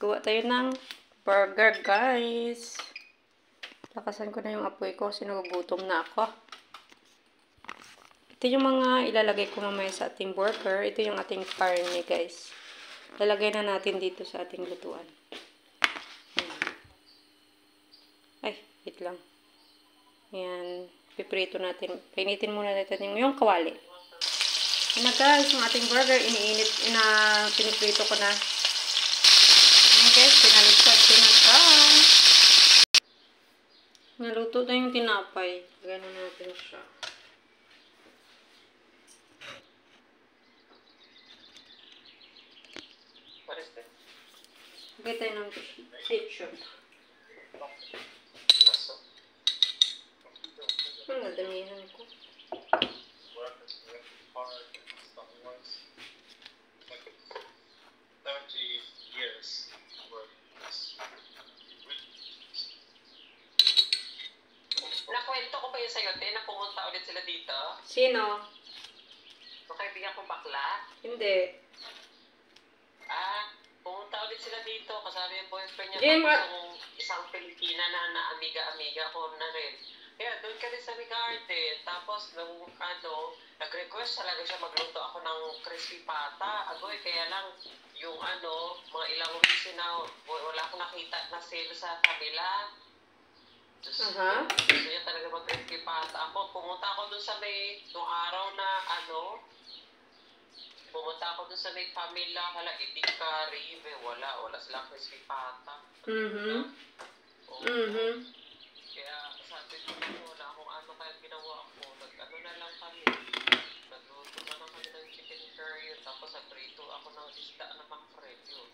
Gawa tayo ng burger, guys. Lakasan ko na yung apoy ko kasi nagugutom na ako. Ito yung mga ilalagay ko mamaya sa ating burger. Ito yung ating karne, guys. Lalagay na natin dito sa ating lutuan. Ay, wait lang. Ayan. Piprito natin. Painitin muna natin yung kawali. Ayan na, guys. Yung ating burger, piniprito ko na. Ayan, guys. Pinalipad ko na, guys. Naluto na yung tinapay. Ganun natin siya. Lagay tayo ng ketchup. Nadamihan ko. Nakwento ko ba yun sa'yo, te, na pumunta ulit sila dito? Sino? Yung kaibigan kong bakla? Hindi. Pumunta ulit sila dito. Kasama yung boyfriend niya. Jim, isang Pilipina na amiga-amiga ko na rin. Kaya doon kami sa garden. Tapos, nag-request talaga siya magluto ako ng crispy pata. Agoy, kaya lang, yung mga ilang weeks na wala akong nakita na sale sa kabila. Gusto niya talaga mag-crispy pata. Pumunta ako doon sa nung araw na pumunta ako doon sa may pamilya, itik curry, wala silang crispy pata. Kaya sabi ko, wala akong kaya ginawa ko. Na lang kami. Nagluto na lang kami ng chicken curry, tapos nagprito ako ng isda na mackerel yun.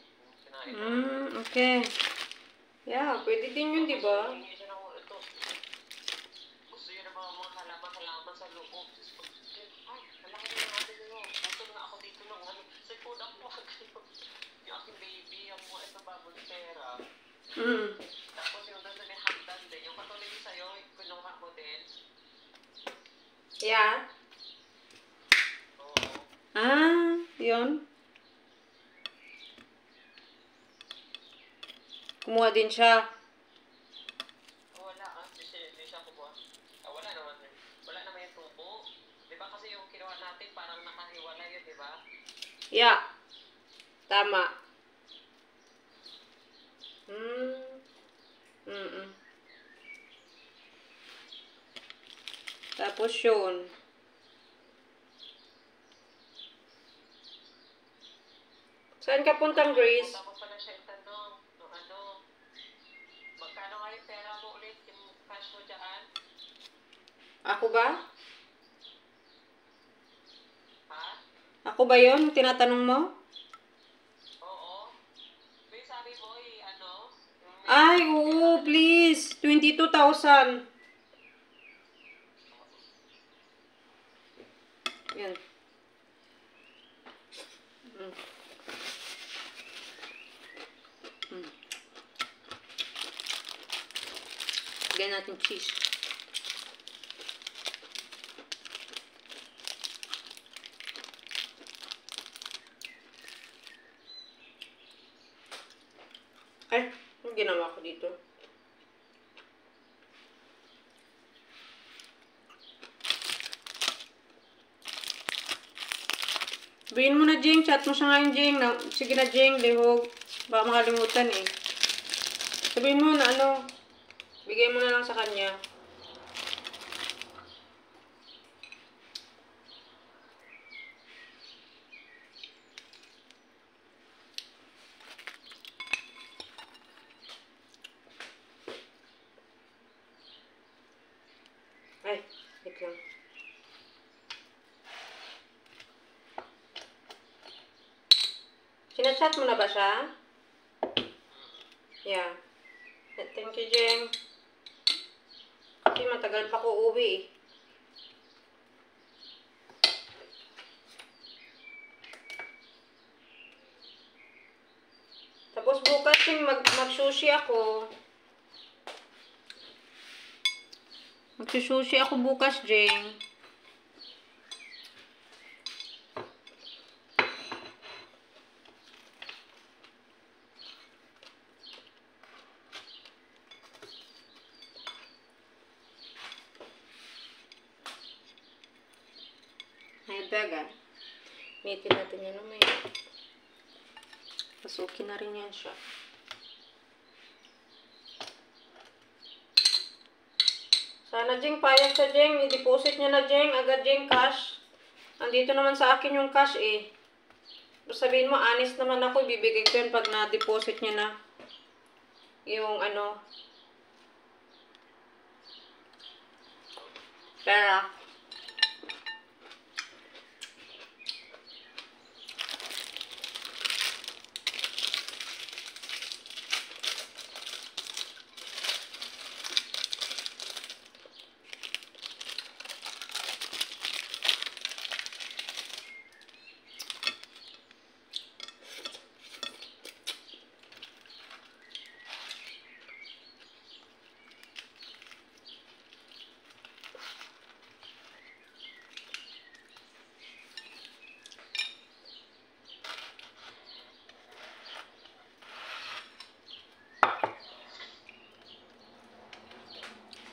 Okay. Yeah, pwede din yun, di ba? Gusto yun ng mga halaman sa loob. Ay, malaki na natin yun. Gusto na ako dito ng sa food ako yung aking baby, yung mga babon pera. Tapos yung doon na hagdan din. Yung katulad yung sa'yo, kinuha mo din. Yeah. Oo. Yun. Kumuha din siya. Wala hindi siya kumuha. Wala naman yung tubo. Diba kasi yung kinuha natin parang nakahiwala yun, diba? Yeah. Tama. Tapos yun. Saan ka puntang, Grace? Tapos pala siya itanong, magkano nga yung pera mo ulit, yung cash mo dyan? Ako ba? Ha? Ako ba yun? Tinatanong mo? Oo. May sabi mo, Ay, oo, please. 22,000. Yan. Lagyan natin cheese. Ay, ang ginawa ko dito. Sabihin mo na, Jing. Chat mo siya ngayon, Jing. Sige na, Jing. Lihog. Baka makalimutan eh. Sabihin mo na bigay mo na lang sa kanya. Ay, wait lang. Sinachat mo na ba siya? Yeah. Thank you, Jeng. Kasi matagal pa ko uwi eh. Tapos bukas mag-sushi ako. Magsusushi ako bukas, Jeng. Baga. Initin natin yan mamaya. Pasukin na rin yan siya. Sana Jeng, payag sa Jeng. I-deposit niya na Jeng. Agad Jeng, cash. Andito naman sa akin yung cash eh. Sabihin mo, honest naman ako. Ibibigay ko yun pag na-deposit niya na. Yung ano. Pera.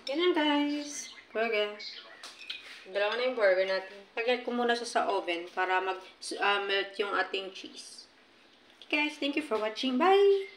Ganyan guys. Burger. Dalawa na yung burger natin. Lagyan ko muna siya sa oven para mag-melt yung ating cheese. Okay guys, thank you for watching. Bye!